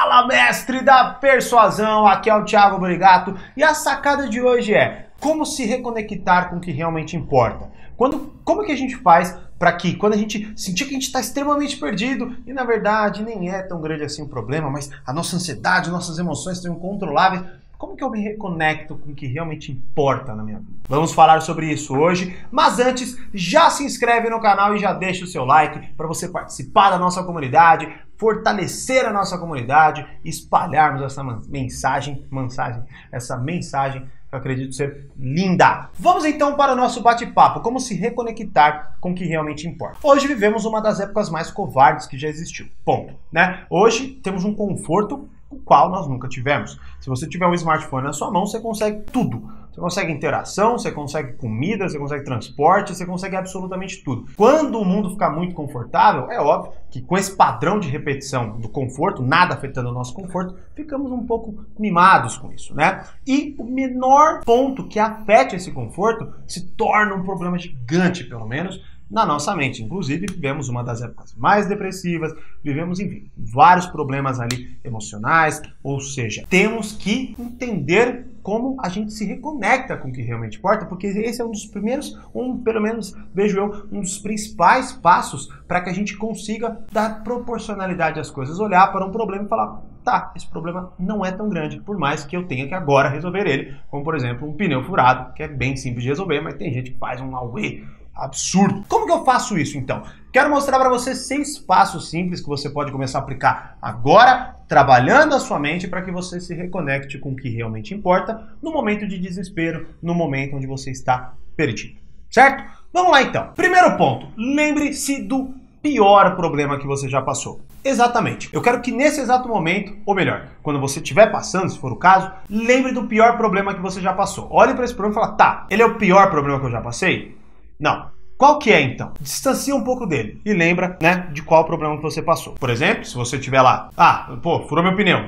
Fala, mestre da persuasão, aqui é o Thiago Brigato e a sacada de hoje é como se reconectar com o que realmente importa. Como que a gente faz para que, quando a gente sentir que a gente está extremamente perdido e na verdade nem é tão grande assim o problema, mas a nossa ansiedade, nossas emoções estão incontroláveis, como que eu me reconecto com o que realmente importa na minha vida? Vamos falar sobre isso hoje, mas antes, já se inscreve no canal e já deixa o seu like para você participar da nossa comunidade, fortalecer a nossa comunidade, espalharmos essa mensagem que eu acredito ser linda. Vamos então para o nosso bate-papo, como se reconectar com o que realmente importa. Hoje vivemos uma das épocas mais covardes que já existiu, ponto, né? Hoje temos um conforto o qual nós nunca tivemos. Se você tiver um smartphone na sua mão, você consegue tudo. Você consegue interação, você consegue comida, você consegue transporte, você consegue absolutamente tudo. Quando o mundo ficar muito confortável, é óbvio que com esse padrão de repetição do conforto, nada afetando o nosso conforto, ficamos um pouco mimados com isso, né? E o menor ponto que afete esse conforto se torna um problema gigante, pelo menos, na nossa mente. Inclusive, vivemos uma das épocas mais depressivas, vivemos, enfim, vários problemas ali emocionais, ou seja, temos que entender como a gente se reconecta com o que realmente importa, porque esse é um dos primeiros, pelo menos vejo eu, um dos principais passos para que a gente consiga dar proporcionalidade às coisas, olhar para um problema e falar, tá, esse problema não é tão grande, por mais que eu tenha que agora resolver ele, como por exemplo um pneu furado, que é bem simples de resolver, mas tem gente que faz um auê absurdo. Como que eu faço isso então? Quero mostrar para você 6 passos simples que você pode começar a aplicar agora, trabalhando a sua mente para que você se reconecte com o que realmente importa no momento de desespero, no momento onde você está perdido, certo? Vamos lá então. Primeiro ponto, lembre-se do pior problema que você já passou. Exatamente. Eu quero que nesse exato momento, ou melhor, quando você estiver passando, se for o caso, lembre do pior problema que você já passou. Olhe para esse problema e fala, tá, ele é o pior problema que eu já passei? Não. Qual que é, então? Distancia um pouco dele e lembra, né, de qual problema que você passou. Por exemplo, se você estiver lá, furou meu pneu.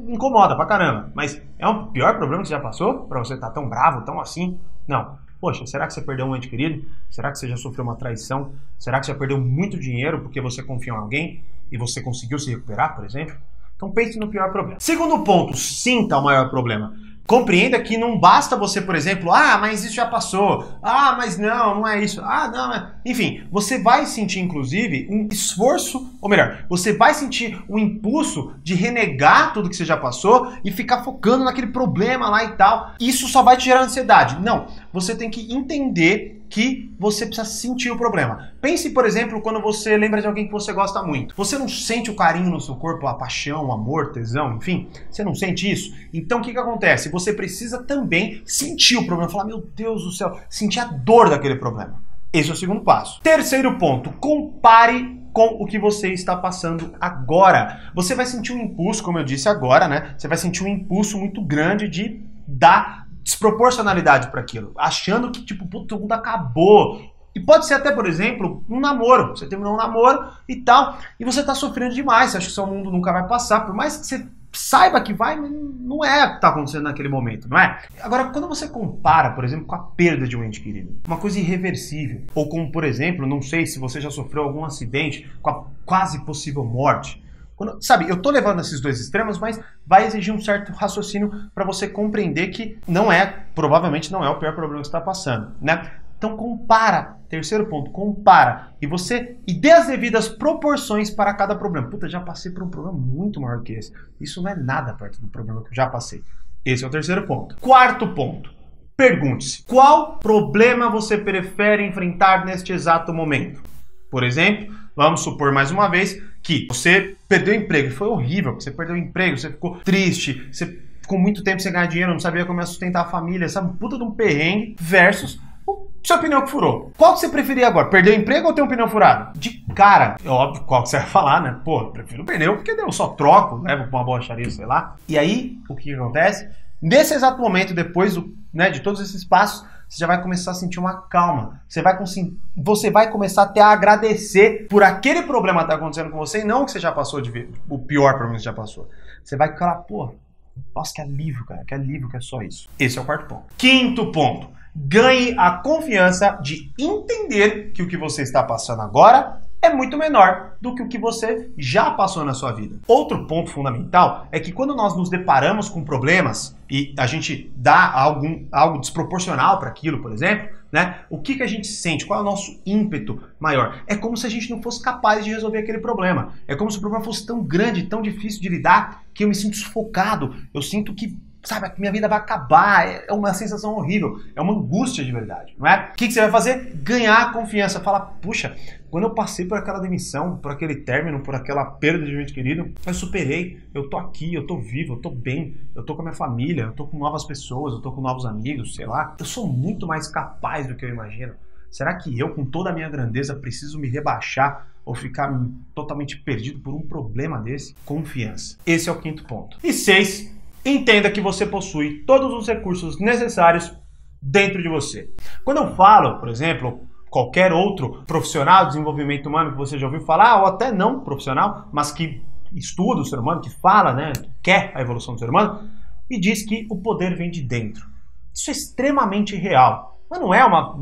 Incomoda pra caramba, mas é o pior problema que você já passou? Pra você estar tão bravo, tão assim? Não. Poxa, será que você perdeu um ente querido? Será que você já sofreu uma traição? Será que você já perdeu muito dinheiro porque você confiou em alguém e você conseguiu se recuperar, por exemplo? Então pense no pior problema. Segundo ponto, sinta o maior problema. Compreenda que não basta você, por exemplo, mas isso já passou, mas não é isso, não é... Enfim, você vai sentir, inclusive, um esforço, ou melhor, você vai sentir um impulso de renegar tudo que você já passou e ficar focando naquele problema lá e tal. Isso só vai te gerar ansiedade. Não, você tem que entender que você precisa sentir o problema. Pense, por exemplo, quando você lembra de alguém que você gosta muito. Você não sente o carinho no seu corpo, a paixão, o amor, tesão, enfim? Você não sente isso? Então o que acontece? Você precisa também sentir o problema. Falar, meu Deus do céu, sentir a dor daquele problema. Esse é o segundo passo. Terceiro ponto, compare com o que você está passando agora. Você vai sentir um impulso, como eu disse agora, né? Você vai sentir um impulso muito grande de dar desproporcionalidade para aquilo, achando que, tipo, puto, mundo acabou. E pode ser até, por exemplo, um namoro. Você terminou um namoro e tal, e você tá sofrendo demais, você acha que seu mundo nunca vai passar, por mais que você saiba que vai, não é o que tá acontecendo naquele momento, não é? Agora, quando você compara, por exemplo, com a perda de um ente querido, uma coisa irreversível, ou como, por exemplo, não sei se você já sofreu algum acidente com a quase possível morte, sabe, eu tô levando esses dois extremos, mas vai exigir um certo raciocínio para você compreender que provavelmente não é o pior problema que você está passando, né? Então compara, terceiro ponto, compara, e dê as devidas proporções para cada problema. Puta, já passei por um problema muito maior que esse. Isso não é nada perto do problema que eu já passei. Esse é o terceiro ponto. Quarto ponto, pergunte-se, qual problema você prefere enfrentar neste exato momento? Por exemplo, vamos supor mais uma vez que você perdeu o emprego e foi horrível, você perdeu o emprego, você ficou triste, você ficou muito tempo sem ganhar dinheiro, não sabia como sustentar a família, sabe, puta de um perrengue, versus o seu pneu que furou. Qual que você preferia agora? Perder o emprego ou ter um pneu furado? De cara, é óbvio qual que você vai falar, né? Pô, eu prefiro o pneu porque eu só troco, levo pra uma borracharia, sei lá. E aí, o que acontece? Nesse exato momento, depois de todos esses passos, você já vai começar a sentir uma calma. Você vai começar até a agradecer por aquele problema que está acontecendo com você e não que você já passou o pior problema que você já passou. Você vai falar, pô, nossa, que alívio, cara, que alívio que é só isso. Esse é o quarto ponto. Quinto ponto, ganhe a confiança de entender que o que você está passando agora é muito menor do que o que você já passou na sua vida. Outro ponto fundamental é que quando nós nos deparamos com problemas e a gente dá algo desproporcional para aquilo, por exemplo, né? O que a gente sente? Qual é o nosso ímpeto maior? É como se a gente não fosse capaz de resolver aquele problema. É como se o problema fosse tão grande, tão difícil de lidar, que eu me sinto sufocado. Eu sinto que, sabe, a minha vida vai acabar. É uma sensação horrível. É uma angústia de verdade, não é? O que você vai fazer? Ganhar confiança. Falar, puxa, quando eu passei por aquela demissão, por aquele término, por aquela perda de gente querida, eu superei, eu tô aqui, eu tô vivo, eu tô bem, eu tô com a minha família, eu tô com novas pessoas, eu tô com novos amigos, sei lá. Eu sou muito mais capaz do que eu imagino. Será que eu, com toda a minha grandeza, preciso me rebaixar ou ficar totalmente perdido por um problema desse? Confiança. Esse é o quinto ponto. E 6, entenda que você possui todos os recursos necessários dentro de você. Quando eu falo, por exemplo, qualquer outro profissional de desenvolvimento humano que você já ouviu falar, ou até não profissional, mas que estuda o ser humano, que fala, né, que quer a evolução do ser humano, me diz que o poder vem de dentro. Isso é extremamente real. Mas não é uma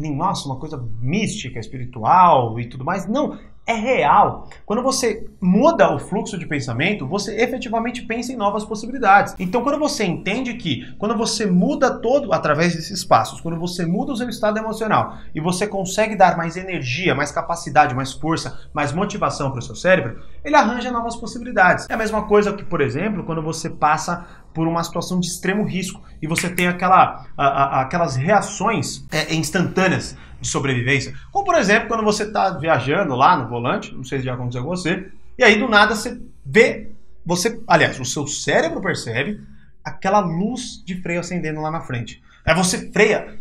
coisa mística, espiritual e tudo mais. Não, é real. Quando você muda o fluxo de pensamento, você efetivamente pensa em novas possibilidades. Então, quando você entende que, quando você muda todo através desses passos, quando você muda o seu estado emocional e você consegue dar mais energia, mais capacidade, mais força, mais motivação para o seu cérebro, ele arranja novas possibilidades. É a mesma coisa que, por exemplo, quando você passa por uma situação de extremo risco e você tem aquelas reações instantâneas de sobrevivência. Como, por exemplo, quando você está viajando lá no volante, não sei se já aconteceu com você, e aí do nada você vê, aliás, o seu cérebro percebe aquela luz de freio acendendo lá na frente. Aí você freia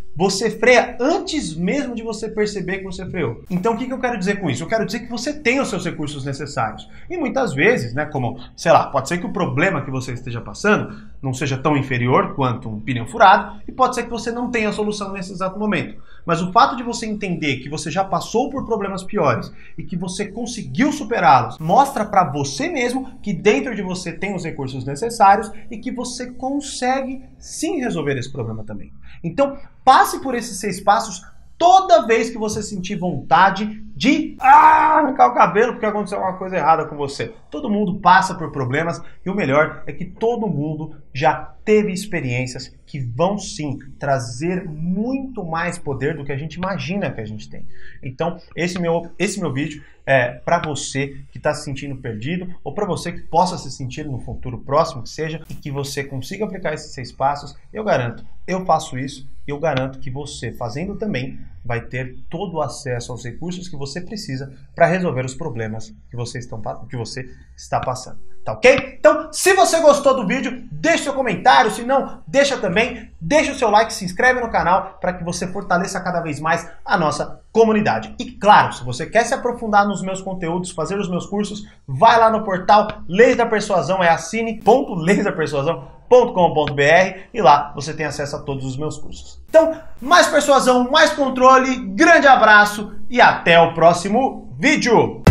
antes mesmo de você perceber que você freou. Então o que eu quero dizer com isso? Eu quero dizer que você tem os seus recursos necessários. E muitas vezes, né, como, sei lá, pode ser que o problema que você esteja passando não seja tão inferior quanto um pneu furado, e pode ser que você não tenha a solução nesse exato momento. Mas o fato de você entender que você já passou por problemas piores e que você conseguiu superá-los, mostra para você mesmo que dentro de você tem os recursos necessários e que você consegue sim resolver esse problema também. Então, passe por esses 6 passos toda vez que você sentir vontade de arrancar o cabelo porque aconteceu alguma coisa errada com você. Todo mundo passa por problemas e o melhor é que todo mundo já teve experiências que vão sim trazer muito mais poder do que a gente imagina que a gente tem. Então, esse meu vídeo é para você que está se sentindo perdido ou para você que possa se sentir no futuro próximo que seja e que você consiga aplicar esses 6 passos. Eu garanto, eu faço isso, eu garanto que você fazendo também vai ter todo o acesso aos recursos que você precisa para resolver os problemas que você está passando. Tá ok? Então, se você gostou do vídeo, deixe seu comentário, se não, deixa o seu like, se inscreve no canal para que você fortaleça cada vez mais a nossa comunidade. E claro, se você quer se aprofundar nos meus conteúdos, fazer os meus cursos, vai lá no portal Leis da Persuasão, é assine.leisdapersuasão.com.br e lá você tem acesso a todos os meus cursos. Então, mais persuasão, mais controle, grande abraço e até o próximo vídeo!